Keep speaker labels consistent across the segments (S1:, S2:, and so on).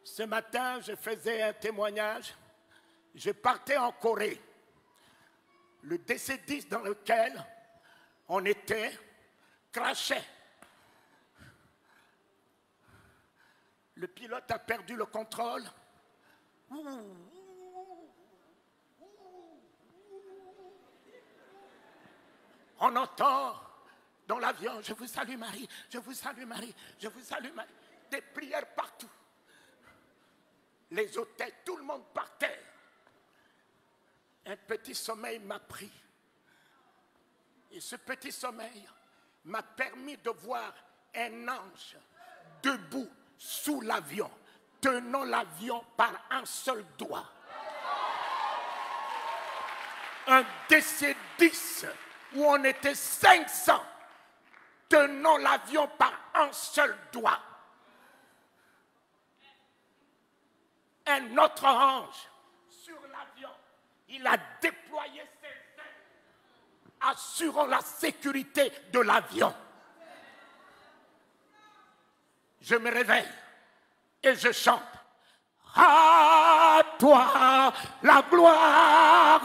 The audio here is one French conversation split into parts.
S1: Ce matin, je faisais un témoignage. Je partais en Corée. Le DC-10 dans lequel on était crachait. Le pilote a perdu le contrôle. On entend dans l'avion, je vous salue Marie, je vous salue Marie, je vous salue Marie. Des prières partout. Les hôtels, tout le monde par terre. Un petit sommeil m'a pris. Et ce petit sommeil m'a permis de voir un ange debout sous l'avion, tenant l'avion par un seul doigt. Un DC-10 où on était 500, tenant l'avion par un seul doigt. Un autre ange sur l'avion, il a déployé ses ailes, assurant la sécurité de l'avion. Je me réveille et je chante. À toi la gloire,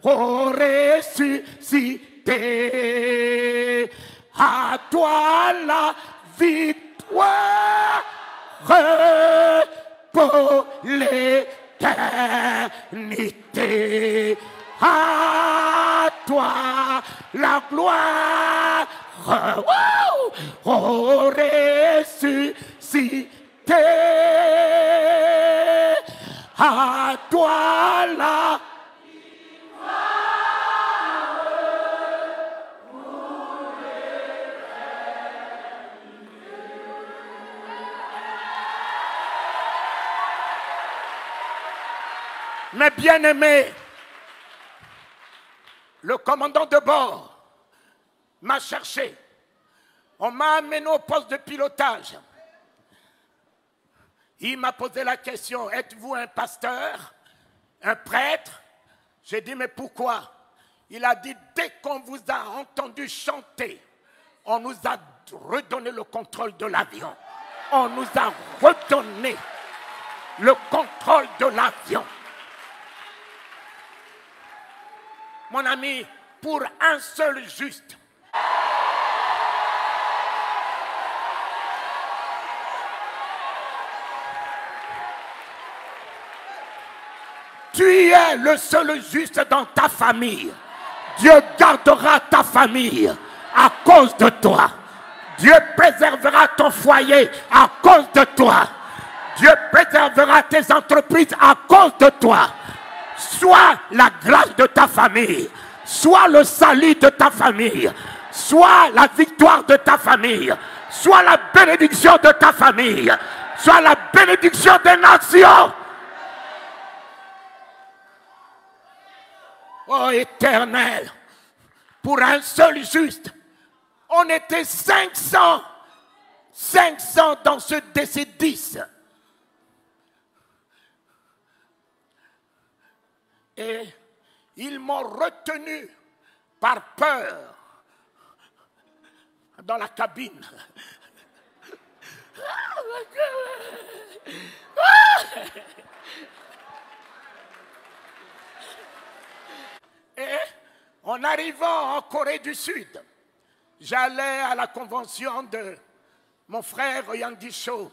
S1: ô ressuscité, à toi la victoire pour l'éternité. À toi la gloire, ô ressuscité. À toi la Mes bien-aimés, le commandant de bord m'a cherché. On m'a amené au poste de pilotage. Il m'a posé la question, êtes-vous un pasteur, un prêtre? J'ai dit, mais pourquoi? Il a dit, dès qu'on vous a entendu chanter, on nous a redonné le contrôle de l'avion. On nous a redonné le contrôle de l'avion. Mon ami, pour un seul juste, tu es le seul juste dans ta famille. Dieu gardera ta famille à cause de toi. Dieu préservera ton foyer à cause de toi. Dieu préservera tes entreprises à cause de toi. Soit la grâce de ta famille, soit le salut de ta famille, soit la victoire de ta famille, soit la bénédiction de ta famille, soit la bénédiction des nations. Oh Éternel, pour un seul juste, on était 500 dans ce DC-10. Et ils m'ont retenu par peur dans la cabine. Et en arrivant en Corée du Sud, j'allais à la convention de mon frère Yandi Cho.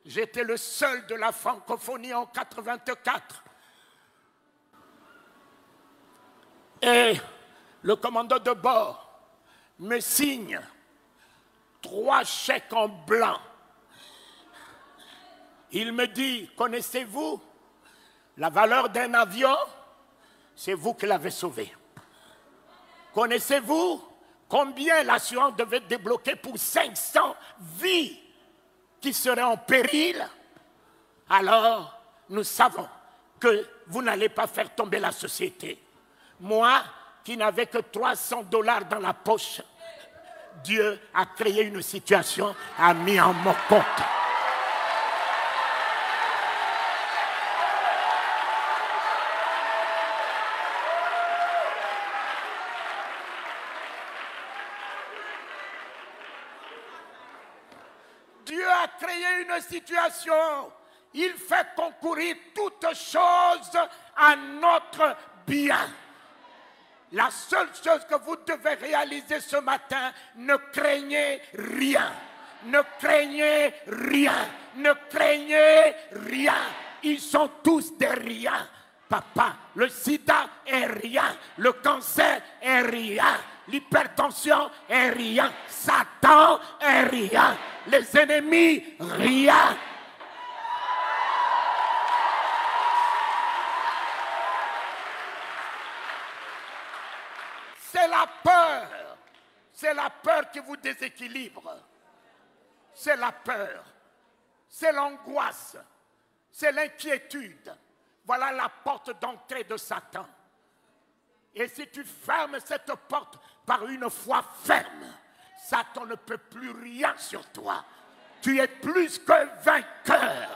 S1: J'étais le seul de la francophonie en 84. Et le commandant de bord me signe 3 chèques en blanc. Il me dit, connaissez-vous la valeur d'un avion? C'est vous qui l'avez sauvé. Connaissez-vous combien l'assurance devait débloquer pour 500 vies qui seraient en péril? Alors, nous savons que vous n'allez pas faire tomber la société. Moi, qui n'avais que $300 dans la poche, Dieu a créé une situation, a mis en mon compte. Dieu a créé une les situations. Il fait concourir toutes choses à notre bien. La seule chose que vous devez réaliser ce matin, ne craignez rien. Ne craignez rien. Ne craignez rien. Ils sont tous des riens. Papa, le sida est rien. Le cancer est rien. L'hypertension est rien. Satan est rien. Les ennemis, rien. C'est la peur. C'est la peur qui vous déséquilibre. C'est la peur. C'est l'angoisse. C'est l'inquiétude. Voilà la porte d'entrée de Satan. Et si tu fermes cette porte par une foi ferme, Satan ne peut plus rien sur toi. Tu es plus que vainqueur.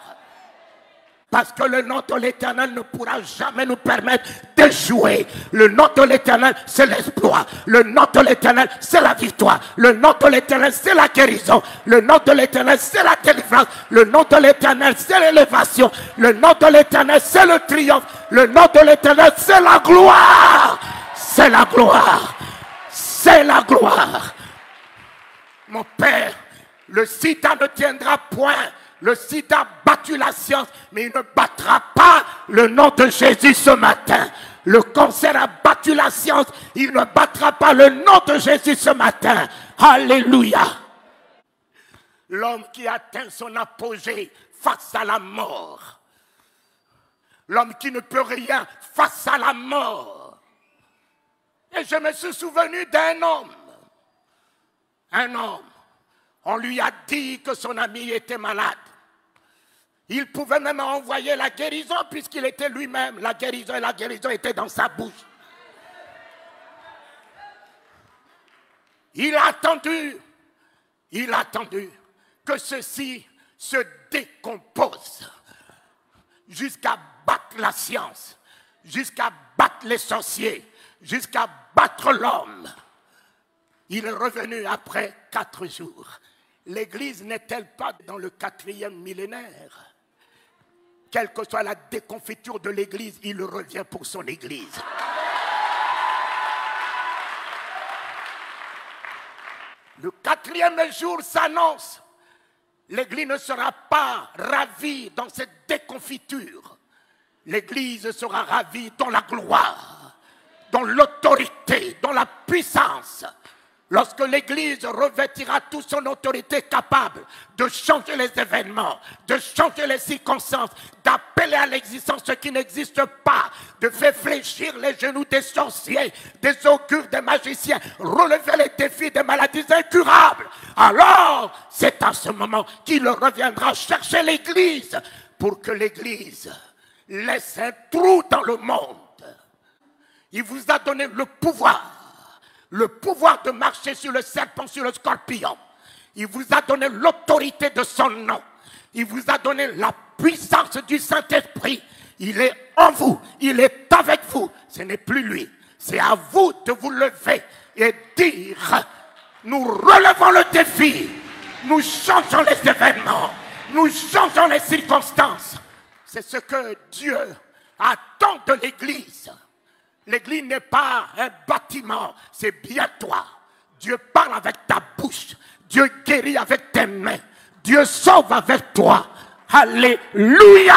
S1: Parce que le nom de l'Éternel ne pourra jamais nous permettre d'échouer. Le nom de l'Éternel, c'est l'exploit. Le nom de l'Éternel, c'est la victoire. Le nom de l'Éternel, c'est la guérison. Le nom de l'Éternel, c'est la délivrance. Le nom de l'Éternel, c'est l'élévation. Le nom de l'Éternel, c'est le triomphe. Le nom de l'Éternel, c'est la gloire. C'est la gloire. C'est la gloire. Mon Père, le sida ne tiendra point. Le sida a battu la science, mais il ne battra pas le nom de Jésus ce matin. Le cancer a battu la science, il ne battra pas le nom de Jésus ce matin. Alléluia. L'homme qui atteint son apogée face à la mort. L'homme qui ne peut rien face à la mort. Et je me suis souvenu d'un homme. Un homme. On lui a dit que son ami était malade. Il pouvait même envoyer la guérison puisqu'il était lui-même. La guérison était dans sa bouche. Il a attendu que ceci se décompose jusqu'à battre la science, jusqu'à battre les sorciers, jusqu'à battre l'homme. Il est revenu après 4 jours. L'Église n'est-elle pas dans le 4e millénaire? Quelle que soit la déconfiture de l'Église, il revient pour son Église. Le 4e jour s'annonce. L'Église ne sera pas ravie dans cette déconfiture. L'Église sera ravie dans la gloire, dans l'autorité, dans la puissance. Lorsque l'Église revêtira toute son autorité capable de changer les événements, de changer les circonstances, d'appeler à l'existence ce qui n'existe pas, de faire fléchir les genoux des sorciers, des augures, des magiciens, relever les défis des maladies incurables, alors c'est à ce moment qu'il reviendra chercher l'Église pour que l'Église laisse un trou dans le monde. Il vous a donné le pouvoir de marcher sur le serpent, sur le scorpion. Il vous a donné l'autorité de son nom. Il vous a donné la puissance du Saint-Esprit. Il est en vous, il est avec vous. Ce n'est plus lui. C'est à vous de vous lever et dire, nous relevons le défi. Nous changeons les événements. Nous changeons les circonstances. C'est ce que Dieu attend de l'Église. L'Église n'est pas un bâtiment, c'est bien toi. Dieu parle avec ta bouche. Dieu guérit avec tes mains. Dieu sauve avec toi. Alléluia!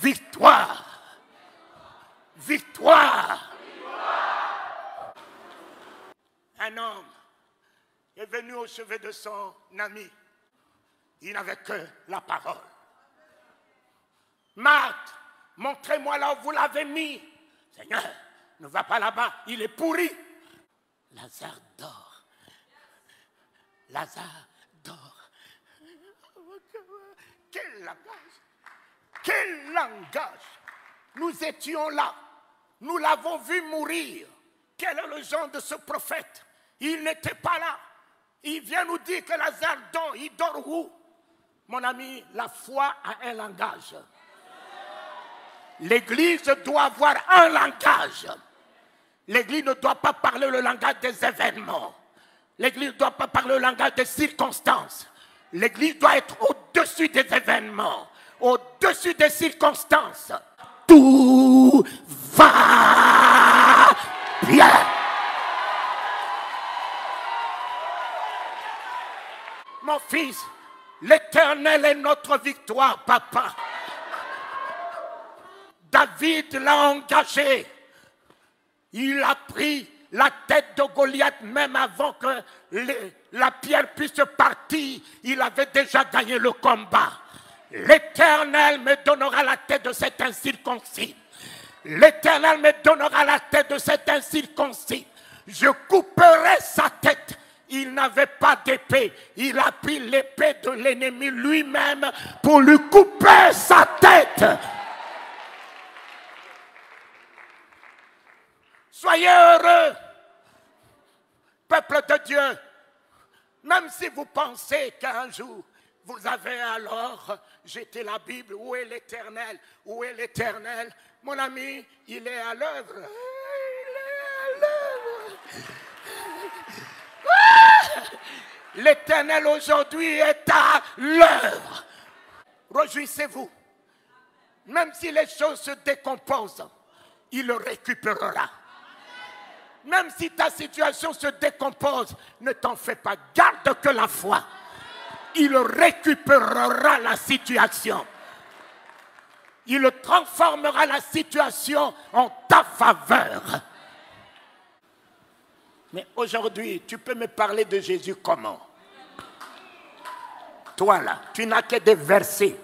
S1: Victoire! Victoire! Un homme est venu au chevet de son ami. Il n'avait que la parole. Marthe, montrez-moi là où vous l'avez mis. Seigneur, ne va pas là-bas, il est pourri. Lazare dort. Lazare dort. Quel langage! Quel langage! Nous étions là. Nous l'avons vu mourir. Quel est le genre de ce prophète? Il n'était pas là. Il vient nous dire que Lazare dort. Il dort où? Mon ami, la foi a un langage. L'Église doit avoir un langage. L'Église ne doit pas parler le langage des événements. L'Église ne doit pas parler le langage des circonstances. L'Église doit être au-dessus des événements, au-dessus des circonstances. Tout va bien. Mon fils, l'Éternel est notre victoire, papa. David l'a engagé. Il a pris la tête de Goliath même avant que la pierre puisse partir. Il avait déjà gagné le combat. L'Éternel me donnera la tête de cet incirconcis. L'Éternel me donnera la tête de cet incirconcis. Je couperai sa tête. Il n'avait pas d'épée. Il a pris l'épée de l'ennemi lui-même pour lui couper sa tête. Soyez heureux, peuple de Dieu, même si vous pensez qu'un jour, vous avez alors jeté la Bible, où est l'Éternel? Où est l'Éternel? Mon ami, il est à l'œuvre. Il est à l'œuvre. L'Éternel aujourd'hui est à l'œuvre. Réjouissez-vous. Même si les choses se décomposent, il le récupérera. Même si ta situation se décompose, ne t'en fais pas, garde que la foi. Il récupérera la situation. Il transformera la situation en ta faveur. Mais aujourd'hui, tu peux me parler de Jésus comment? Toi là, tu n'as que des versets.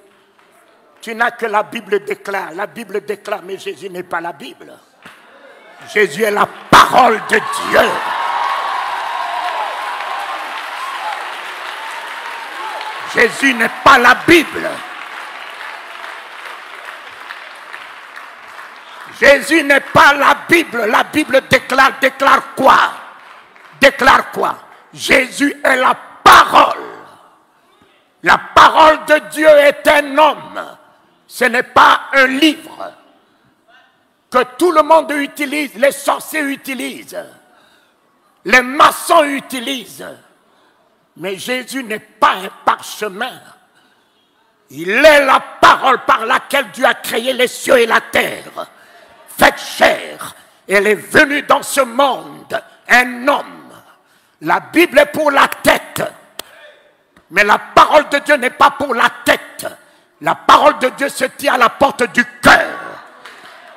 S1: Tu n'as que la Bible déclare. La Bible déclare, mais Jésus n'est pas la Bible. Jésus est la parole de Dieu. Jésus n'est pas la Bible. Jésus n'est pas la Bible. La Bible déclare quoi? Déclare quoi? Jésus est la parole. La parole de Dieu est un homme. Ce n'est pas un livre que tout le monde utilise, les sorciers utilisent, les maçons utilisent. Mais Jésus n'est pas un parchemin. Il est la parole par laquelle Dieu a créé les cieux et la terre. Faite chair. Elle est venue dans ce monde, un homme. La Bible est pour la tête. Mais la parole de Dieu n'est pas pour la tête. La parole de Dieu se tient à la porte du cœur.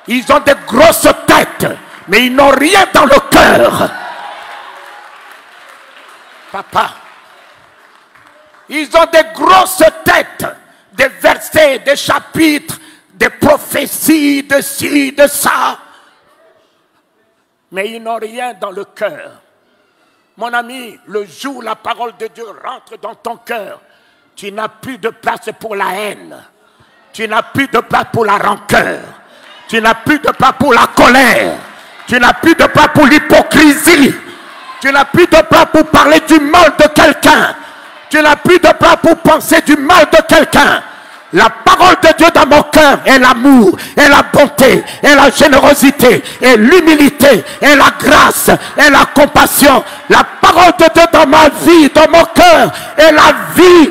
S1: Ils ont des grosses têtes, mais ils n'ont rien dans le cœur. Papa, ils ont des grosses têtes, des versets, des chapitres, des prophéties, de ci, de ça. Mais ils n'ont rien dans le cœur. Mon ami, le jour où la parole de Dieu rentre dans ton cœur, tu n'as plus de place pour la haine. Tu n'as plus de place pour la rancœur. Tu n'as plus de place pour la colère. Tu n'as plus de place pour l'hypocrisie. Tu n'as plus de place pour parler du mal de quelqu'un. Tu n'as plus de place pour penser du mal de quelqu'un. La parole de Dieu dans mon cœur est l'amour, est la bonté, est la générosité, est l'humilité, est la grâce, est la compassion. La parole de Dieu dans ma vie, dans mon cœur, est la vie,